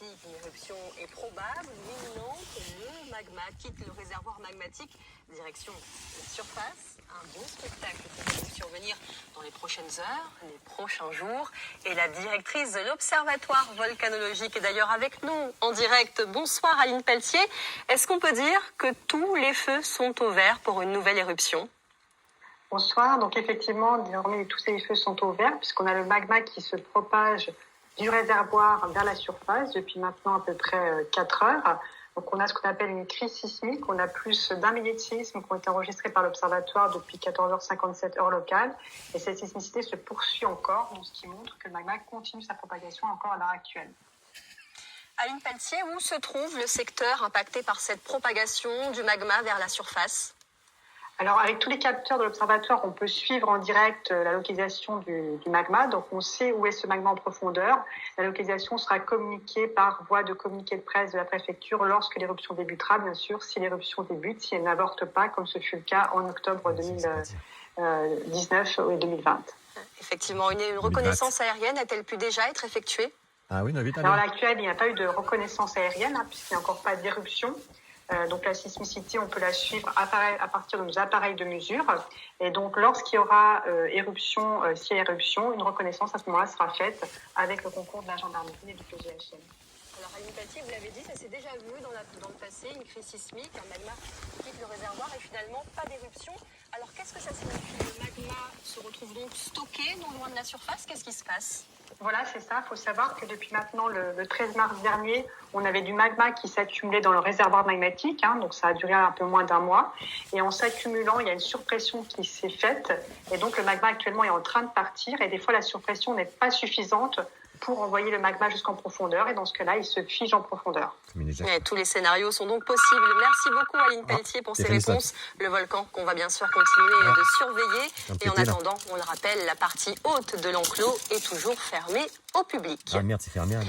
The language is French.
dit qu'une éruption est probable ou imminente, le magma quitte le réservoir magmatique, direction la surface. Un beau spectacle qui va donc survenir dans les prochaines heures, les prochains jours. Et la directrice de l'Observatoire volcanologique est d'ailleurs avec nous en direct. Bonsoir Aline Pelletier. Est-ce qu'on peut dire que tous les feux sont au vert pour une nouvelle éruption ? Bonsoir. Donc effectivement, désormais, tous ces feux sont au vert puisqu'on a le magma qui se propage du réservoir vers la surface depuis maintenant à peu près 4 heures. Donc on a ce qu'on appelle une crise sismique. On a plus d'1 millier de sismes qui ont été enregistrés par l'Observatoire depuis 14h57 heure locale. Et cette sismicité se poursuit encore, ce qui montre que le magma continue sa propagation encore à l'heure actuelle. Aline Pelletier, où se trouve le secteur impacté par cette propagation du magma vers la surface ? Alors, avec tous les capteurs de l'Observatoire, on peut suivre en direct la localisation du magma. Donc, on sait où est ce magma en profondeur. La localisation sera communiquée par voie de communiqué de presse de la préfecture lorsque l'éruption débutera, bien sûr, si l'éruption débute, si elle n'avorte pas, comme ce fut le cas en octobre 2019 et 2020. Effectivement, une reconnaissance aérienne a-t-elle pu déjà être effectuée ? Ah oui, vite. Alors, à l'actuel, il n'y a pas eu de reconnaissance aérienne, puisqu'il n'y a encore pas d'éruption. Donc la sismicité, on peut la suivre à partir de nos appareils de mesure. Et donc lorsqu'il y aura éruption, s'il y a éruption, une reconnaissance à ce moment-là sera faite avec le concours de la gendarmerie et du PGHM. Alors Aline Pelletier, vous l'avez dit, ça s'est déjà vu dans le passé, une crise sismique, un magma qui quitte le réservoir et finalement pas d'éruption. Alors qu'est-ce que ça signifie ? Le magma se retrouve donc stocké non loin de la surface. Qu'est-ce qui se passe ? Voilà, c'est ça. Il faut savoir que depuis maintenant le 13 mars dernier, on avait du magma qui s'accumulait dans le réservoir magmatique. Donc ça a duré un peu moins d'1 mois. Et en s'accumulant, il y a une surpression qui s'est faite. Et donc le magma actuellement est en train de partir. Et des fois, la surpression n'est pas suffisante pour envoyer le magma jusqu'en profondeur. Et dans ce cas-là, il se fige en profondeur. Et tous les scénarios sont donc possibles. Merci beaucoup Aline Pelletier pour ces réponses. Le volcan qu'on va bien sûr continuer de surveiller. Et en attendant, on le rappelle, la partie haute de l'enclos est toujours fermée au public. Ah merde, c'est fermé là.